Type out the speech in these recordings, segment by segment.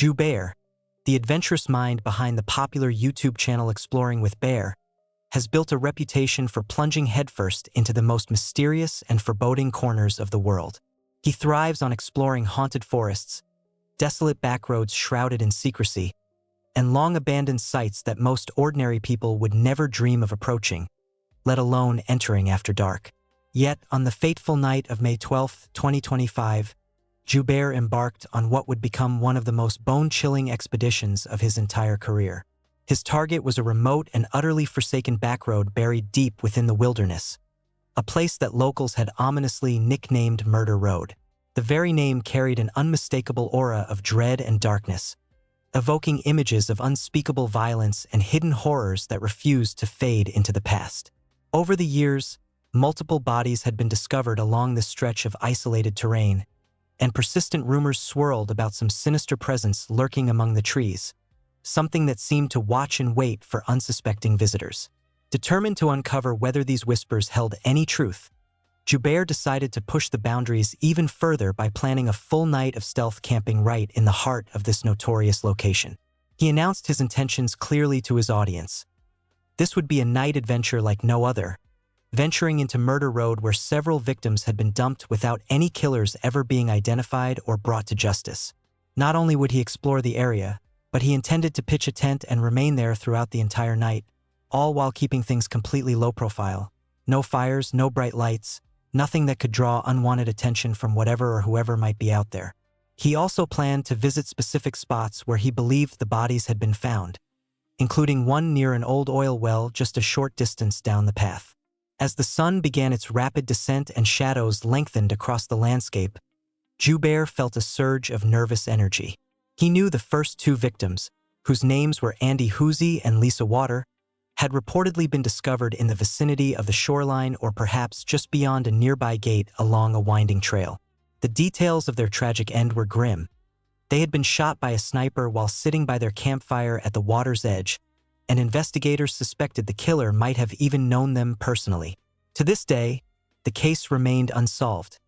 Joubert, the adventurous mind behind the popular YouTube channel Exploring with Bear, has built a reputation for plunging headfirst into the most mysterious and foreboding corners of the world. He thrives on exploring haunted forests, desolate backroads shrouded in secrecy, and long-abandoned sites that most ordinary people would never dream of approaching, let alone entering after dark. Yet, on the fateful night of May 12, 2025, Joubert embarked on what would become one of the most bone-chilling expeditions of his entire career. His target was a remote and utterly forsaken backroad buried deep within the wilderness, a place that locals had ominously nicknamed Murder Road. The very name carried an unmistakable aura of dread and darkness, evoking images of unspeakable violence and hidden horrors that refused to fade into the past. Over the years, multiple bodies had been discovered along this stretch of isolated terrain, and persistent rumors swirled about some sinister presence lurking among the trees, something that seemed to watch and wait for unsuspecting visitors. Determined to uncover whether these whispers held any truth, Joubert decided to push the boundaries even further by planning a full night of stealth camping right in the heart of this notorious location. He announced his intentions clearly to his audience. This would be a night adventure like no other, venturing into Murder Road where several victims had been dumped without any killers ever being identified or brought to justice. Not only would he explore the area, but he intended to pitch a tent and remain there throughout the entire night, all while keeping things completely low profile. No fires, no bright lights, nothing that could draw unwanted attention from whatever or whoever might be out there. He also planned to visit specific spots where he believed the bodies had been found, including one near an old oil well just a short distance down the path. As the sun began its rapid descent and shadows lengthened across the landscape, Joubert felt a surge of nervous energy. He knew the first two victims, whose names were Andy Hoosie and Lisa Water, had reportedly been discovered in the vicinity of the shoreline or perhaps just beyond a nearby gate along a winding trail. The details of their tragic end were grim. They had been shot by a sniper while sitting by their campfire at the water's edge, and investigators suspected the killer might have even known them personally. To this day, the case remained unsolved,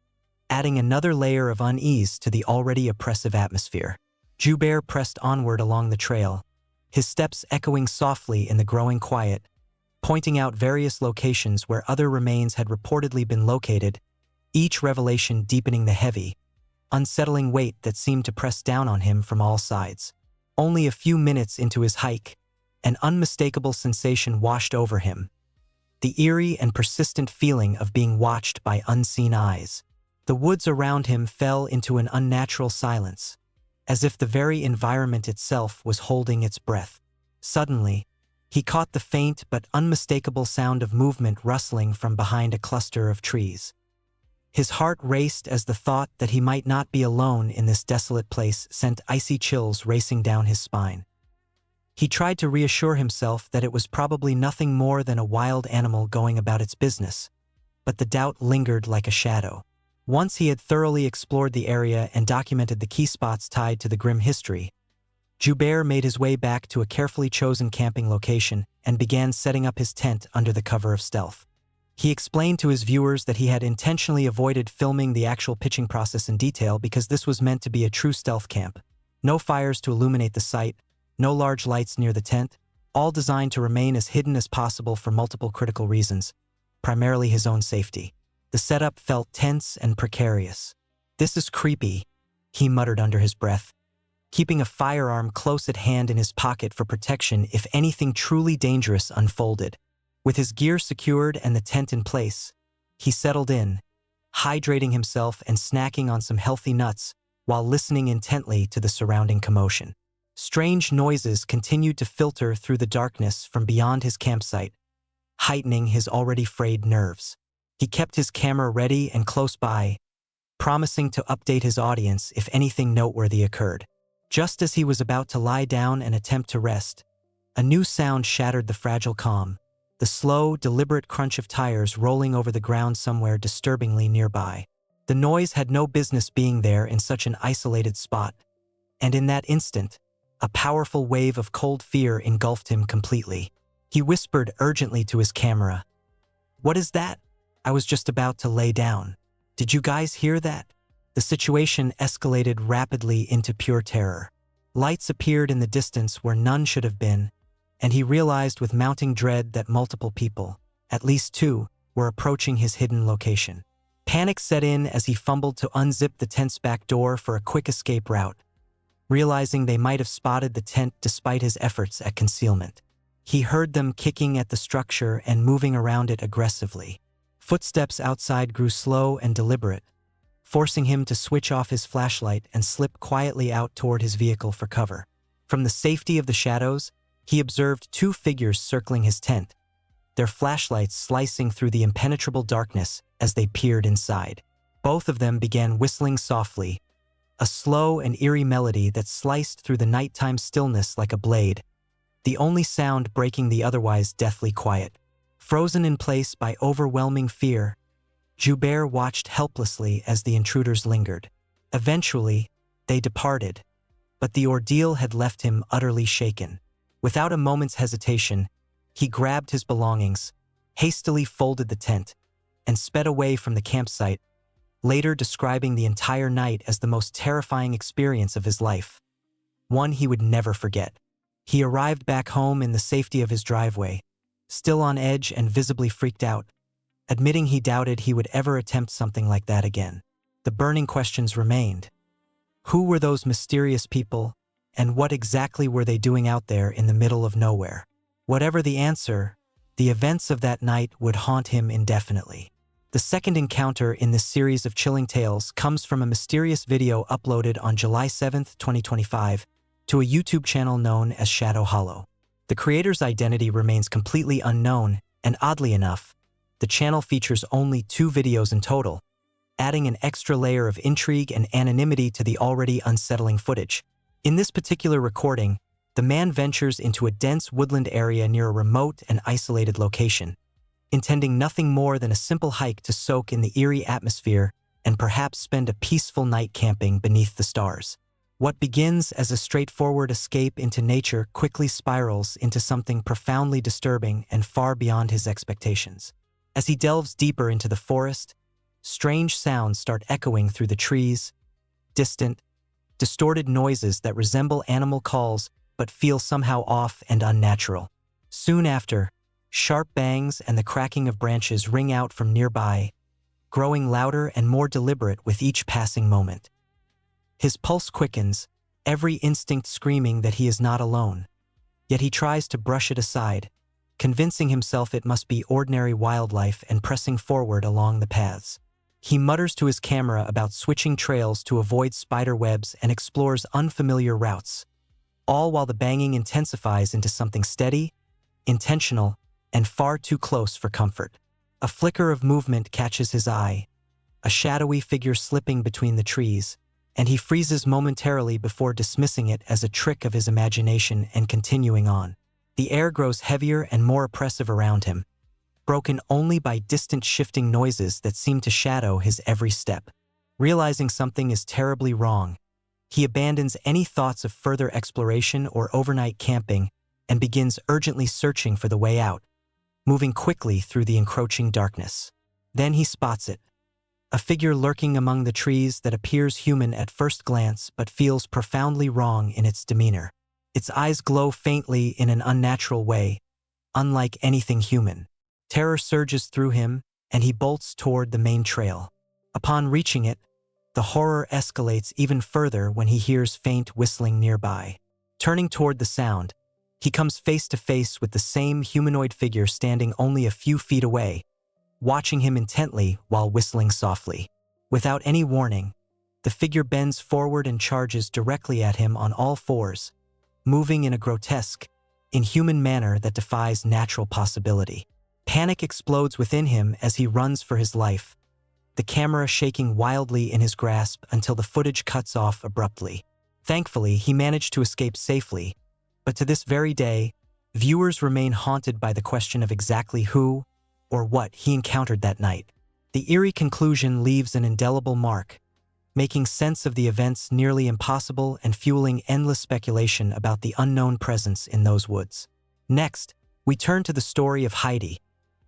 adding another layer of unease to the already oppressive atmosphere. Joubert pressed onward along the trail, his steps echoing softly in the growing quiet, pointing out various locations where other remains had reportedly been located, each revelation deepening the heavy, unsettling weight that seemed to press down on him from all sides. Only a few minutes into his hike, an unmistakable sensation washed over him, the eerie and persistent feeling of being watched by unseen eyes. The woods around him fell into an unnatural silence, as if the very environment itself was holding its breath. Suddenly, he caught the faint but unmistakable sound of movement rustling from behind a cluster of trees. His heart raced as the thought that he might not be alone in this desolate place sent icy chills racing down his spine. He tried to reassure himself that it was probably nothing more than a wild animal going about its business, but the doubt lingered like a shadow. Once he had thoroughly explored the area and documented the key spots tied to the grim history, Joubert made his way back to a carefully chosen camping location and began setting up his tent under the cover of stealth. He explained to his viewers that he had intentionally avoided filming the actual pitching process in detail because this was meant to be a true stealth camp. No fires to illuminate the site, no large lights near the tent, all designed to remain as hidden as possible for multiple critical reasons, primarily his own safety. The setup felt tense and precarious. "This is creepy," he muttered under his breath, keeping a firearm close at hand in his pocket for protection if anything truly dangerous unfolded. With his gear secured and the tent in place, he settled in, hydrating himself and snacking on some healthy nuts while listening intently to the surrounding commotion. Strange noises continued to filter through the darkness from beyond his campsite, heightening his already frayed nerves. He kept his camera ready and close by, promising to update his audience if anything noteworthy occurred. Just as he was about to lie down and attempt to rest, a new sound shattered the fragile calm, the slow, deliberate crunch of tires rolling over the ground somewhere disturbingly nearby. The noise had no business being there in such an isolated spot, and in that instant, a powerful wave of cold fear engulfed him completely. He whispered urgently to his camera, "What is that? I was just about to lay down. Did you guys hear that?" The situation escalated rapidly into pure terror. Lights appeared in the distance where none should have been, and he realized with mounting dread that multiple people, at least two, were approaching his hidden location. Panic set in as he fumbled to unzip the tent's back door for a quick escape route, realizing they might have spotted the tent despite his efforts at concealment. He heard them kicking at the structure and moving around it aggressively. Footsteps outside grew slow and deliberate, forcing him to switch off his flashlight and slip quietly out toward his vehicle for cover. From the safety of the shadows, he observed two figures circling his tent, their flashlights slicing through the impenetrable darkness as they peered inside. Both of them began whistling softly, a slow and eerie melody that sliced through the nighttime stillness like a blade, the only sound breaking the otherwise deathly quiet. Frozen in place by overwhelming fear, Joubert watched helplessly as the intruders lingered. Eventually, they departed, but the ordeal had left him utterly shaken. Without a moment's hesitation, he grabbed his belongings, hastily folded the tent, and sped away from the campsite, later describing the entire night as the most terrifying experience of his life, one he would never forget. He arrived back home in the safety of his driveway, still on edge and visibly freaked out, admitting he doubted he would ever attempt something like that again. The burning questions remained. Who were those mysterious people, and what exactly were they doing out there in the middle of nowhere? Whatever the answer, the events of that night would haunt him indefinitely. The second encounter in this series of chilling tales comes from a mysterious video uploaded on July 7, 2025, to a YouTube channel known as Shadow Hollow. The creator's identity remains completely unknown, and oddly enough, the channel features only 2 videos in total, adding an extra layer of intrigue and anonymity to the already unsettling footage. In this particular recording, the man ventures into a dense woodland area near a remote and isolated location, intending nothing more than a simple hike to soak in the eerie atmosphere and perhaps spend a peaceful night camping beneath the stars. What begins as a straightforward escape into nature quickly spirals into something profoundly disturbing and far beyond his expectations. As he delves deeper into the forest, strange sounds start echoing through the trees, distant, distorted noises that resemble animal calls but feel somehow off and unnatural. Soon after, sharp bangs and the cracking of branches ring out from nearby, growing louder and more deliberate with each passing moment. His pulse quickens, every instinct screaming that he is not alone. Yet he tries to brush it aside, convincing himself it must be ordinary wildlife and pressing forward along the paths. He mutters to his camera about switching trails to avoid spider webs and explores unfamiliar routes, all while the banging intensifies into something steady, intentional, and far too close for comfort. A flicker of movement catches his eye, a shadowy figure slipping between the trees, and he freezes momentarily before dismissing it as a trick of his imagination and continuing on. The air grows heavier and more oppressive around him, broken only by distant shifting noises that seem to shadow his every step. Realizing something is terribly wrong, he abandons any thoughts of further exploration or overnight camping and begins urgently searching for the way out, moving quickly through the encroaching darkness. Then he spots it, a figure lurking among the trees that appears human at first glance but feels profoundly wrong in its demeanor. Its eyes glow faintly in an unnatural way, unlike anything human. Terror surges through him, and he bolts toward the main trail. Upon reaching it, the horror escalates even further when he hears faint whistling nearby. Turning toward the sound, he comes face to face with the same humanoid figure standing only a few feet away, watching him intently while whistling softly. Without any warning, the figure bends forward and charges directly at him on all fours, moving in a grotesque, inhuman manner that defies natural possibility. Panic explodes within him as he runs for his life, the camera shaking wildly in his grasp until the footage cuts off abruptly. Thankfully, he managed to escape safely, but to this very day, viewers remain haunted by the question of exactly who or what he encountered that night. The eerie conclusion leaves an indelible mark, making sense of the events nearly impossible and fueling endless speculation about the unknown presence in those woods. Next, we turn to the story of Heidi,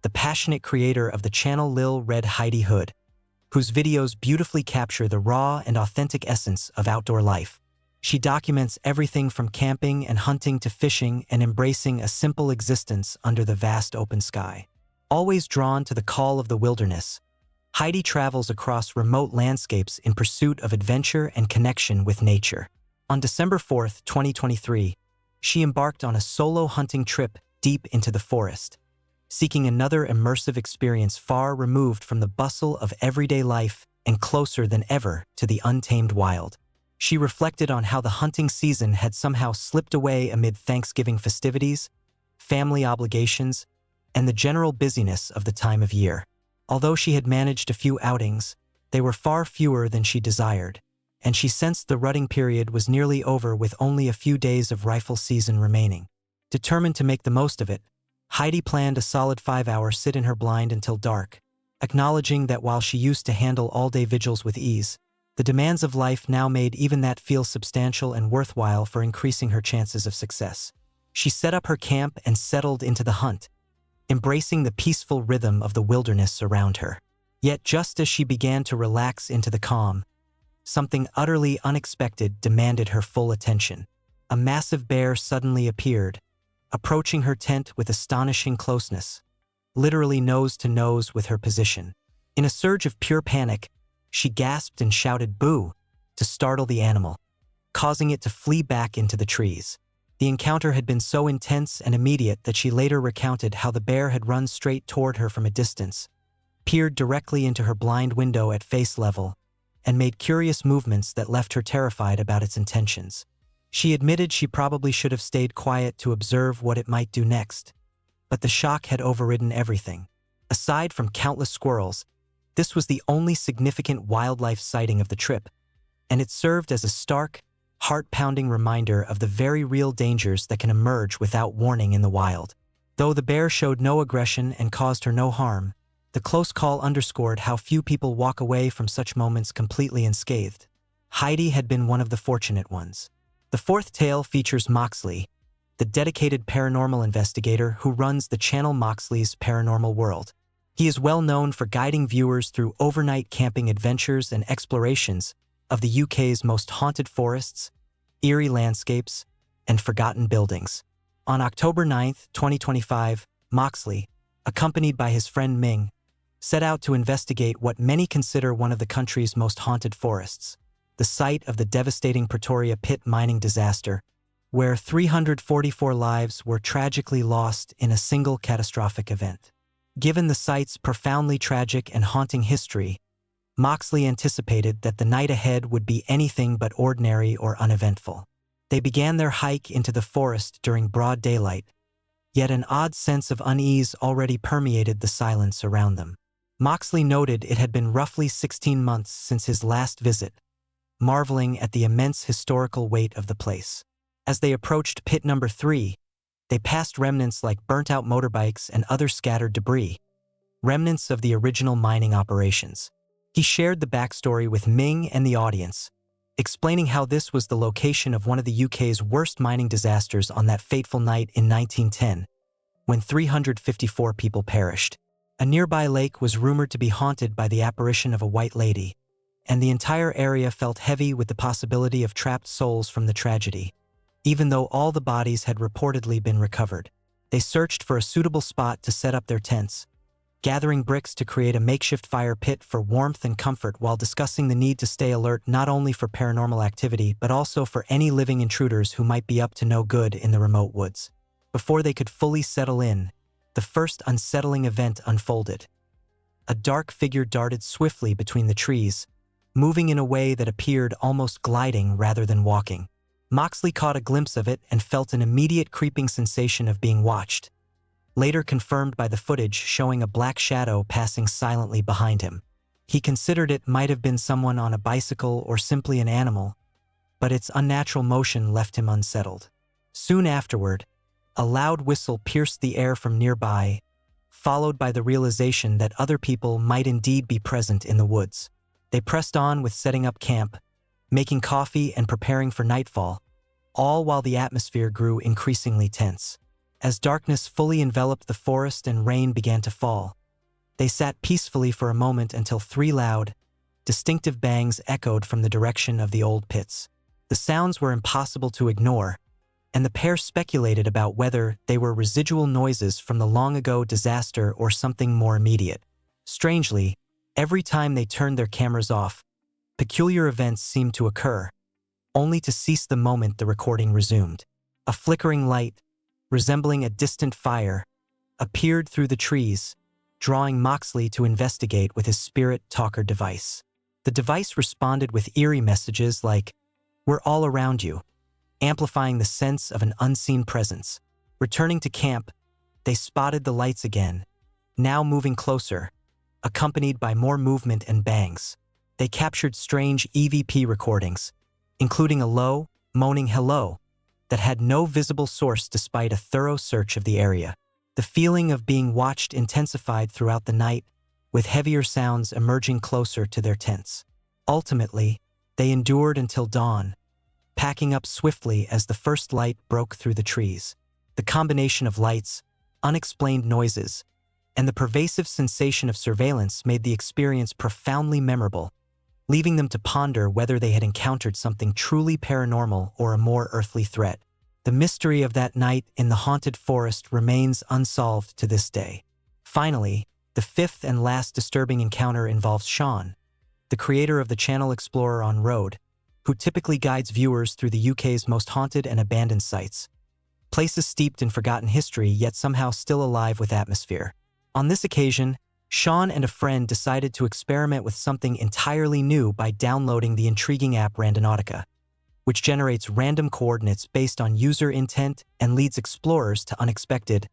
the passionate creator of the channel Lil Red Heidi Hood, whose videos beautifully capture the raw and authentic essence of outdoor life. She documents everything from camping and hunting to fishing and embracing a simple existence under the vast open sky. Always drawn to the call of the wilderness, Heidi travels across remote landscapes in pursuit of adventure and connection with nature. On December 4, 2023, she embarked on a solo hunting trip deep into the forest, seeking another immersive experience far removed from the bustle of everyday life and closer than ever to the untamed wild. She reflected on how the hunting season had somehow slipped away amid Thanksgiving festivities, family obligations, and the general busyness of the time of year. Although she had managed a few outings, they were far fewer than she desired, and she sensed the rutting period was nearly over with only a few days of rifle season remaining. Determined to make the most of it, Heidi planned a solid 5-hour sit in her blind until dark, acknowledging that while she used to handle all-day vigils with ease, the demands of life now made even that feel substantial and worthwhile for increasing her chances of success. She set up her camp and settled into the hunt, embracing the peaceful rhythm of the wilderness around her. Yet just as she began to relax into the calm, something utterly unexpected demanded her full attention. A massive bear suddenly appeared, approaching her tent with astonishing closeness, literally nose to nose with her position. In a surge of pure panic, she gasped and shouted "Boo!" to startle the animal, causing it to flee back into the trees. The encounter had been so intense and immediate that she later recounted how the bear had run straight toward her from a distance, peered directly into her blind window at face level, and made curious movements that left her terrified about its intentions. She admitted she probably should have stayed quiet to observe what it might do next, but the shock had overridden everything. Aside from countless squirrels, this was the only significant wildlife sighting of the trip, and it served as a stark, heart-pounding reminder of the very real dangers that can emerge without warning in the wild. Though the bear showed no aggression and caused her no harm, the close call underscored how few people walk away from such moments completely unscathed. Heidi had been one of the fortunate ones. The fourth tale features Moxley, the dedicated paranormal investigator who runs the channel Moxley's Paranormal World. He is well known for guiding viewers through overnight camping adventures and explorations of the UK's most haunted forests, eerie landscapes, and forgotten buildings. On October 9, 2025, Moxley, accompanied by his friend Ming, set out to investigate what many consider one of the country's most haunted forests, the site of the devastating Pretoria pit mining disaster, where 344 lives were tragically lost in a single catastrophic event. Given the site's profoundly tragic and haunting history, Moxley anticipated that the night ahead would be anything but ordinary or uneventful. They began their hike into the forest during broad daylight, yet an odd sense of unease already permeated the silence around them. Moxley noted it had been roughly 16 months since his last visit, marveling at the immense historical weight of the place. As they approached pit number 3, they passed remnants like burnt-out motorbikes and other scattered debris, remnants of the original mining operations. He shared the backstory with Ming and the audience, explaining how this was the location of one of the UK's worst mining disasters on that fateful night in 1910, when 354 people perished. A nearby lake was rumored to be haunted by the apparition of a white lady, and the entire area felt heavy with the possibility of trapped souls from the tragedy. Even though all the bodies had reportedly been recovered, they searched for a suitable spot to set up their tents, gathering bricks to create a makeshift fire pit for warmth and comfort while discussing the need to stay alert not only for paranormal activity but also for any living intruders who might be up to no good in the remote woods. Before they could fully settle in, the first unsettling event unfolded. A dark figure darted swiftly between the trees, moving in a way that appeared almost gliding rather than walking. Moxley caught a glimpse of it and felt an immediate creeping sensation of being watched, later confirmed by the footage showing a black shadow passing silently behind him. He considered it might have been someone on a bicycle or simply an animal, but its unnatural motion left him unsettled. Soon afterward, a loud whistle pierced the air from nearby, followed by the realization that other people might indeed be present in the woods. They pressed on with setting up camp, making coffee and preparing for nightfall, all while the atmosphere grew increasingly tense. As darkness fully enveloped the forest and rain began to fall, they sat peacefully for a moment until 3 loud, distinctive bangs echoed from the direction of the old pits. The sounds were impossible to ignore, and the pair speculated about whether they were residual noises from the long-ago disaster or something more immediate. Strangely, every time they turned their cameras off, peculiar events seemed to occur, only to cease the moment the recording resumed. A flickering light, resembling a distant fire, appeared through the trees, drawing Moxley to investigate with his spirit talker device. The device responded with eerie messages like, "We're all around you," amplifying the sense of an unseen presence. Returning to camp, they spotted the lights again, now moving closer, accompanied by more movement and bangs. They captured strange EVP recordings, including a low, moaning hello that had no visible source despite a thorough search of the area. The feeling of being watched intensified throughout the night, with heavier sounds emerging closer to their tents. Ultimately, they endured until dawn, packing up swiftly as the first light broke through the trees. The combination of lights, unexplained noises, and the pervasive sensation of surveillance made the experience profoundly memorable, leaving them to ponder whether they had encountered something truly paranormal or a more earthly threat. The mystery of that night in the haunted forest remains unsolved to this day. Finally, the fifth and last disturbing encounter involves Sean, the creator of the channel Explorer on Road, who typically guides viewers through the UK's most haunted and abandoned sites, places steeped in forgotten history yet somehow still alive with atmosphere. On this occasion, Sean and a friend decided to experiment with something entirely new by downloading the intriguing app Randonautica, which generates random coordinates based on user intent and leads explorers to unexpected,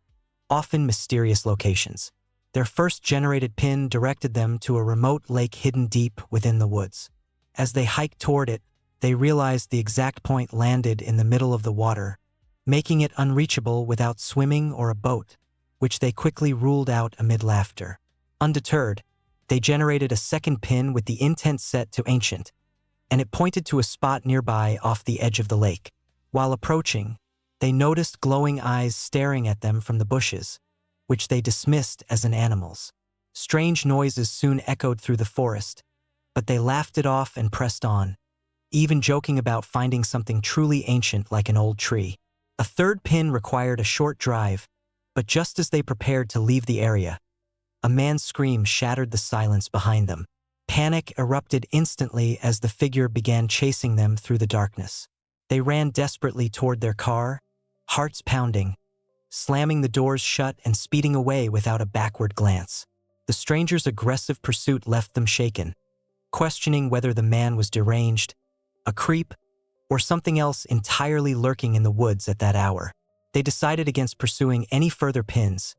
often mysterious locations. Their first generated pin directed them to a remote lake hidden deep within the woods. As they hiked toward it, they realized the exact point landed in the middle of the water, making it unreachable without swimming or a boat, which they quickly ruled out amid laughter. Undeterred, they generated a second pin with the intent set to ancient, and it pointed to a spot nearby off the edge of the lake. While approaching, they noticed glowing eyes staring at them from the bushes, which they dismissed as an animal's. Strange noises soon echoed through the forest, but they laughed it off and pressed on, even joking about finding something truly ancient like an old tree. A third pin required a short drive, but just as they prepared to leave the area, a man's scream shattered the silence behind them. Panic erupted instantly as the figure began chasing them through the darkness. They ran desperately toward their car, hearts pounding, slamming the doors shut and speeding away without a backward glance. The stranger's aggressive pursuit left them shaken, questioning whether the man was deranged, a creep, or something else entirely lurking in the woods at that hour. They decided against pursuing any further pins,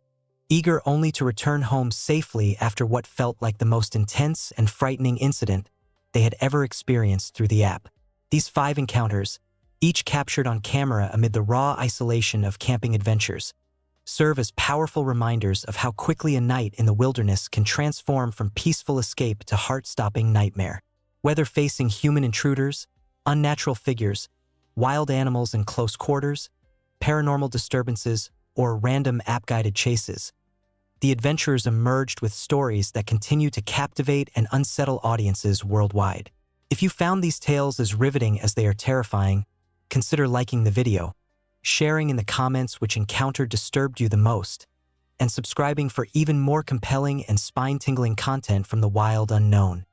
eager only to return home safely after what felt like the most intense and frightening incident they had ever experienced through the app. These 5 encounters, each captured on camera amid the raw isolation of camping adventures, serve as powerful reminders of how quickly a night in the wilderness can transform from peaceful escape to heart-stopping nightmare. Whether facing human intruders, unnatural figures, wild animals in close quarters, paranormal disturbances, or random app-guided chases, the adventurers emerged with stories that continue to captivate and unsettle audiences worldwide. If you found these tales as riveting as they are terrifying, consider liking the video, sharing in the comments which encounter disturbed you the most, and subscribing for even more compelling and spine-tingling content from the wild unknown.